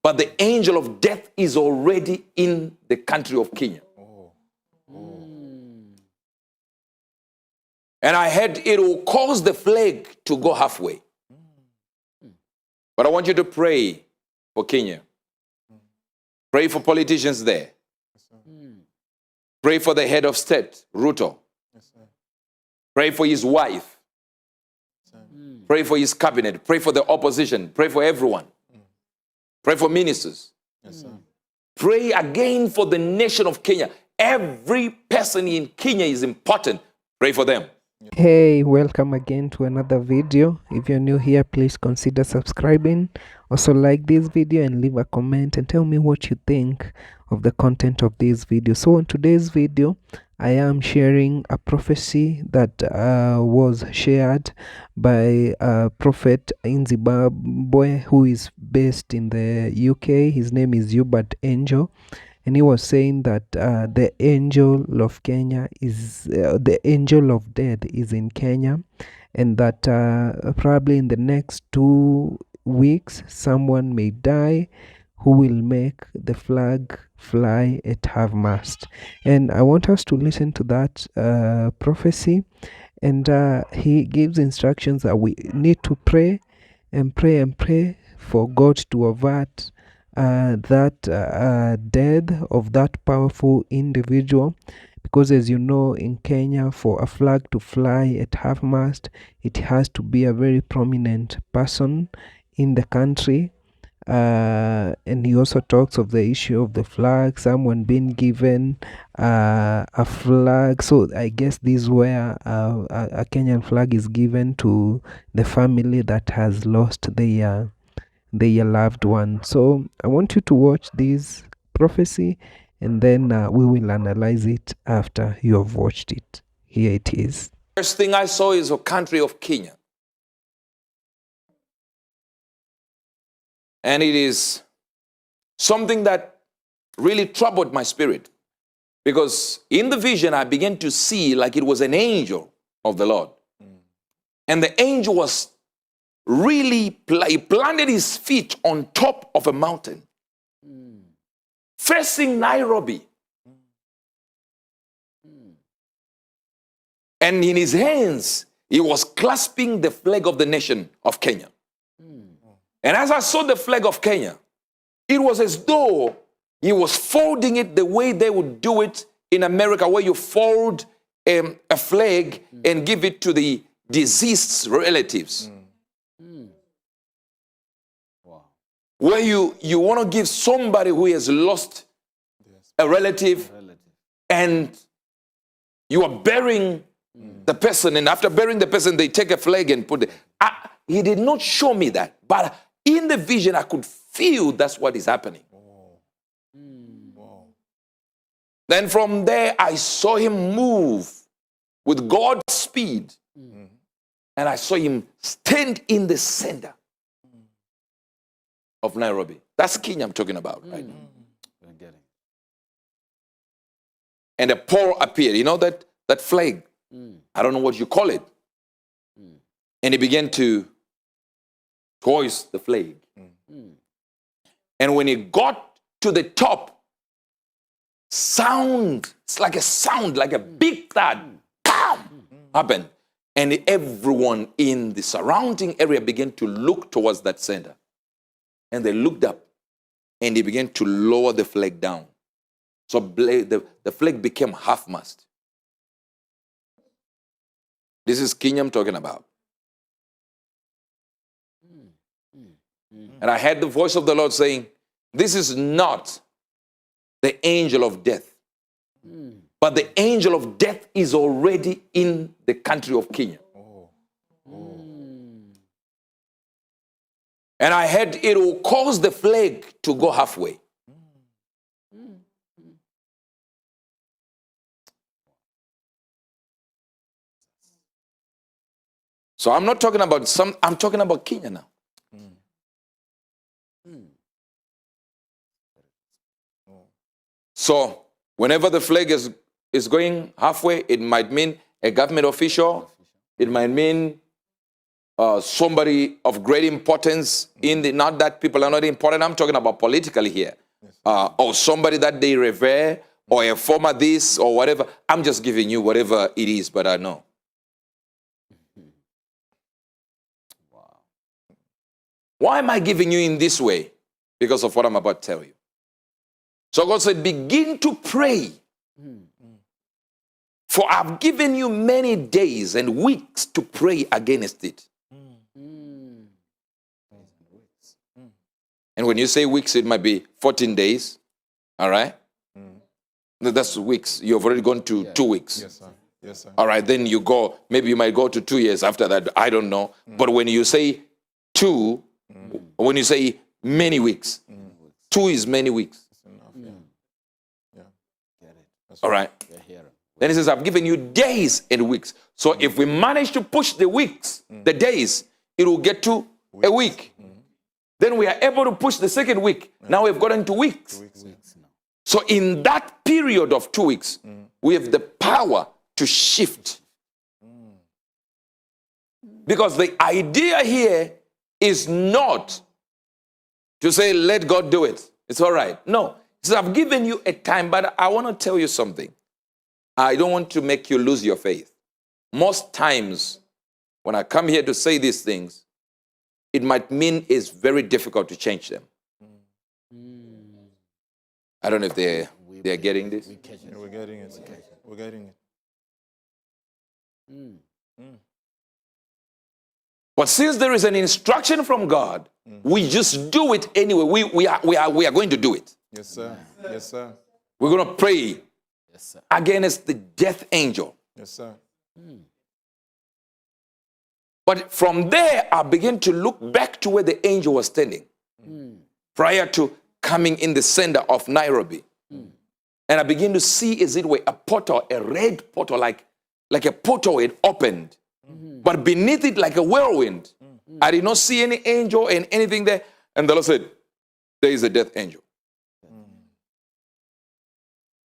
but the angel of death is already in the country of Kenya. And I heard it will cause the flag to go halfway. But I want you to pray for Kenya. Pray for politicians there. Pray for the head of state, Ruto. Pray for his wife. Pray for his cabinet. Pray for the opposition. Pray for everyone. Pray for ministers. Pray again for the nation of Kenya. Every person in Kenya is important. Pray for them. Hey, welcome again to another video. If you're new here, please consider subscribing. Also like this video and leave a comment and tell me what you think of the content of this video. So in today's video, I am sharing a prophecy that was shared by a prophet in Zimbabwe who is based in the UK. His name is Uebert Angel. And he was saying that the angel of Kenya is, the angel of death is in Kenya, and that probably in the next 2 weeks, someone may die who will make the flag fly at half-mast. And I want us to listen to that prophecy. And he gives instructions that we need to pray and pray and pray for God to avert that death of that powerful individual, because as you know, in Kenya, for a flag to fly at half-mast, it has to be a very prominent person in the country. And he also talks of the issue of the flag, someone being given a flag. So I guess this is where a Kenyan flag is given to the family that has lost their loved one. So I want you to watch this prophecy, and then we will analyze it after you have watched it. Here it is. First thing I saw is a country of Kenya. And it is something that really troubled my spirit, because in the vision I began to see like it was an angel of the Lord. And the angel was really, he planted his feet on top of a mountain, facing Nairobi. And in his hands, he was clasping the flag of the nation of Kenya. And as I saw the flag of Kenya, it was as though he was folding it the way they would do it in America, where you fold a flag and give it to the deceased's relatives. Where you want to give somebody who has lost a relative, and you are burying the person, and after burying the person, they take a flag and put it. He did not show me that, but in the vision, I could feel that's what is happening. Then from there, I saw him move with God's speed, and I saw him stand in the center of Nairobi. That's Kenya I'm talking about right now. And a pole appeared. You know that flag? I don't know what you call it. And he began to hoist the flag. And when he got to the top, it's like a sound, like a big thud, happened. And everyone in the surrounding area began to look towards that center. And they looked up, and they began to lower the flag down. So the flag became half-mast. This is Kenya I'm talking about. And I heard the voice of the Lord saying, this is not the angel of death, but the angel of death is already in the country of Kenya. And I heard it will cause the flag to go halfway. So I'm not talking about I'm talking about Kenya now. So whenever the flag is going halfway, it might mean a government official, it might mean somebody of great importance in the, not that people are not important, I'm talking about politically here, or somebody that they revere, or a former this, or whatever. I'm just giving you whatever it is, but I know. Wow. Why am I giving you in this way? Because of what I'm about to tell you. So God said, begin to pray. For I've given you many days and weeks to pray against it. And when you say weeks, it might be 14 days. All right? That's weeks. You've already gone to 2 weeks. Yes, sir. Yes, sir. All right, then you go, maybe you might go to 2 years after that. I don't know. But when you say 2, when you say many weeks, 2 is many weeks. Enough, yeah. Get it. That's All right? You're here. Then he says, I've given you days and weeks. So if we manage to push the weeks, the days, it will get to a week. Then we are able to push the second week. Now we've gotten to weeks. Weeks now. So in that period of 2 weeks, we have the power to shift. Because the idea here is not to say, let God do it. It's all right. No. He says, I've given you a time, but I want to tell you something. I don't want to make you lose your faith. Most times, when I come here to say these things, it might mean it's very difficult to change them. I don't know if they're getting this. We catch it. Yeah, we're getting it. We're getting it. But since there is an instruction from God, we just do it anyway. We are going to do it. Yes, sir. Yes, sir. We're going to pray Yes, sir. against the death angel. Yes, sir. But from there, I begin to look back to where the angel was standing prior to coming in the center of Nairobi. And I begin to see, as it were, a portal, a red portal, like a portal had opened. But beneath it, like a whirlwind. I did not see any angel and anything there. And the Lord said, there is a death angel.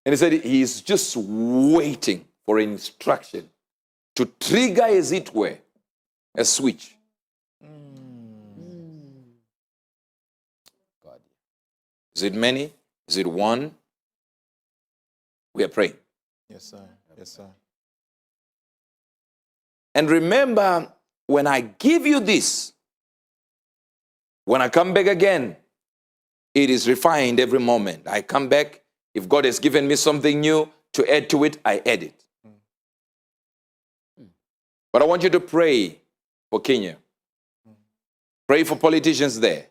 And he said, he is just waiting for instruction to trigger, as it were, a switch. God. Is it many? Is it one? We are praying. Yes, sir. Yes, sir. And remember, when I give you this, when I come back again, it is refined every moment. I come back. If God has given me something new to add to it, I add it. But I want you to pray for Kenya. Pray for politicians there.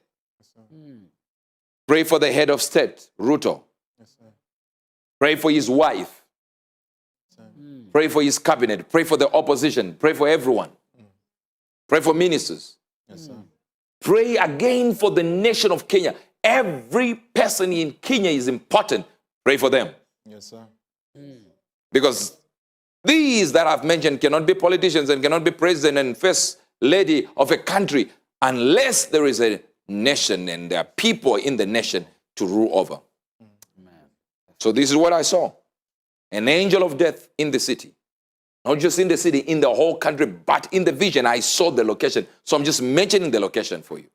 Pray for the head of state, Ruto. Yes, sir. Pray for his wife. Pray for his cabinet. Pray for the opposition. Pray for everyone. Pray for ministers. Yes, sir. Pray again for the nation of Kenya. Every person in Kenya is important. Pray for them. Yes, sir. Because these that I've mentioned cannot be politicians and cannot be president and first lady of a country unless there is a nation and there are people in the nation to rule over. So this is what I saw. An angel of death in the city. Not just in the city, in the whole country, but in the vision, I saw the location. So I'm just mentioning the location for you.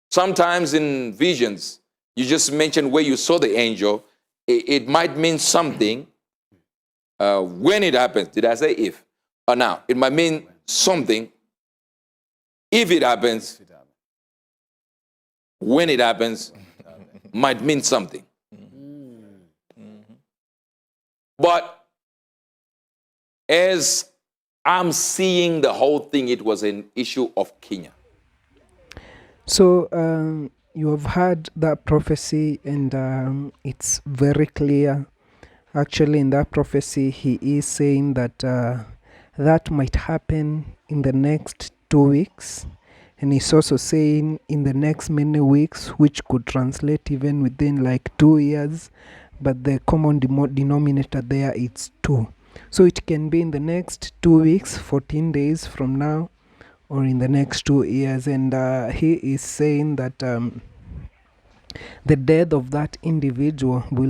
Sometimes in visions, you just mention where you saw the angel. It might mean something when it happens. Did I say if? Or now, it might mean something if it happens. When it happens, might mean something. But as I'm seeing the whole thing, it was an issue of Kenya. So you have heard that prophecy, and it's very clear. Actually, in that prophecy, he is saying that that might happen in the next 2 weeks. And he's also saying in the next many weeks, which could translate even within like 2 years. But the common denominator there is 2. So it can be in the next 2 weeks, 14 days from now, or in the next 2 years. And he is saying that the death of that individual will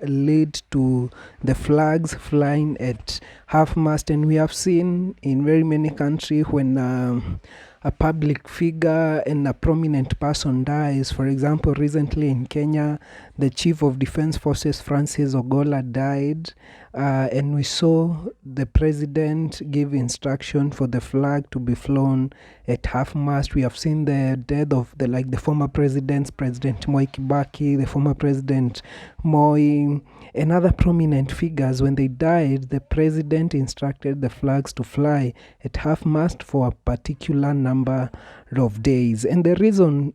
lead to the flags flying at half-mast. And we have seen in very many countries when a public figure and a prominent person dies. For example, recently in Kenya, the Chief of Defense Forces, Francis Ogola, died. And we saw the president give instruction for the flag to be flown at half-mast. We have seen the death of the former presidents, President Moi Kibaki, the former President Moi, and other prominent figures. When they died, the president instructed the flags to fly at half-mast for a particular number of days. And the reason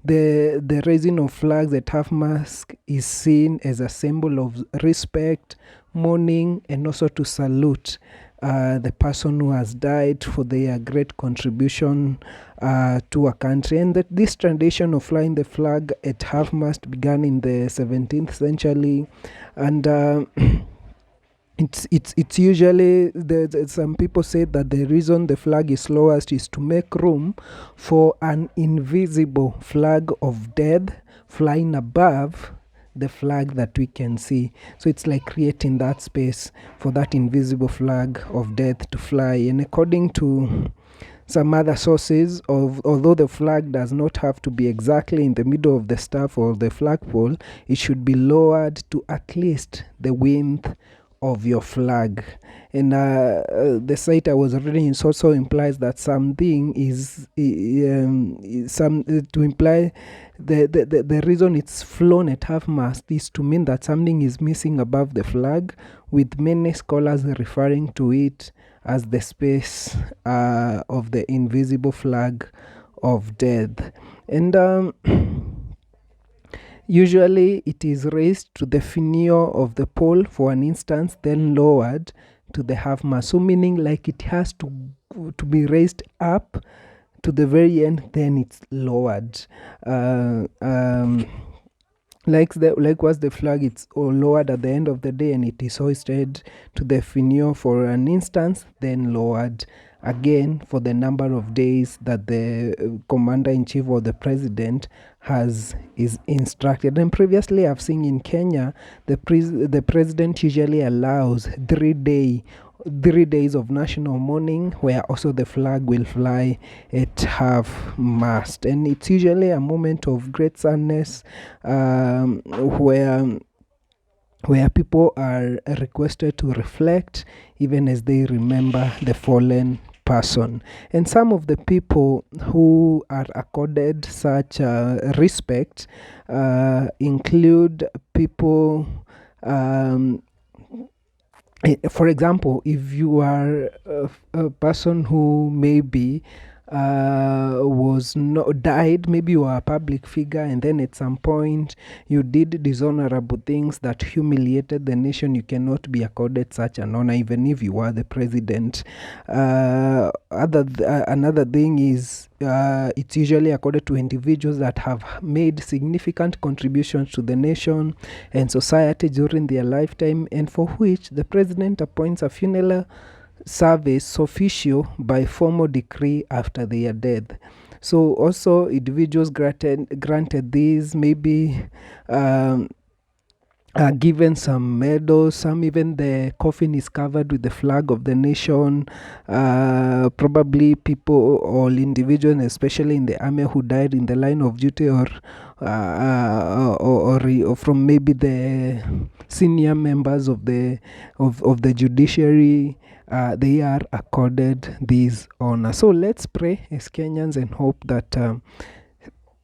the raising of flags at half-mast is seen as a symbol of respect, mourning, and also to salute the person who has died for their great contribution to a country. And this tradition of flying the flag at half-mast began in the 17th century, and it's usually some people say that the reason the flag is lowest is to make room for an invisible flag of death flying above the flag that we can see. So it's like creating that space for that invisible flag of death to fly. And according to some other sources, although the flag does not have to be exactly in the middle of the staff or the flagpole, it should be lowered to at least the width of your flag. And the site I was reading also implies that something is to imply the reason it's flown at half-mast is to mean that something is missing above the flag, with many scholars referring to it as the space of the invisible flag of death. And usually it is raised to the finial of the pole for an instant, then lowered to the half-mast. So meaning like it has to be raised up to the very end, then it's lowered. Likewise, the flag, it's lowered at the end of the day, and it is hoisted to the finial for an instant, then lowered again for the number of days that the commander-in-chief or the president is instructed. And previously I've seen in Kenya, the president usually allows 3 days of national mourning, where also the flag will fly at half-mast. And it's usually a moment of great sadness, where people are requested to reflect even as they remember the fallen person. And some of the people who are accorded such respect include people, for example, if you are a person who maybe died, maybe you are a public figure, and then at some point you did dishonorable things that humiliated the nation, you cannot be accorded such an honor even if you are the president. Another thing is it's usually accorded to individuals that have made significant contributions to the nation and society during their lifetime, and for which the president appoints a funeral service official by formal decree after their death. So also individuals granted these maybe given some medals, some even the coffin is covered with the flag of the nation. Probably people or individuals, especially in the army, who died in the line of duty, or from maybe the senior members of the judiciary, they are accorded these honors. So let's pray as Kenyans and hope that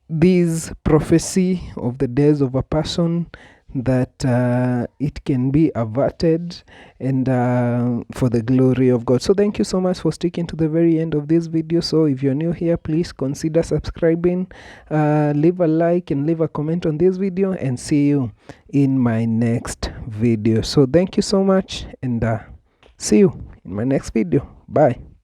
this prophecy of the death of a person, that it can be averted, and for the glory of God. So thank you so much for sticking to the very end of this video. So if you're new here, please consider subscribing, leave a like and leave a comment on this video, and see you in my next video. So thank you so much, and see you in my next video. Bye.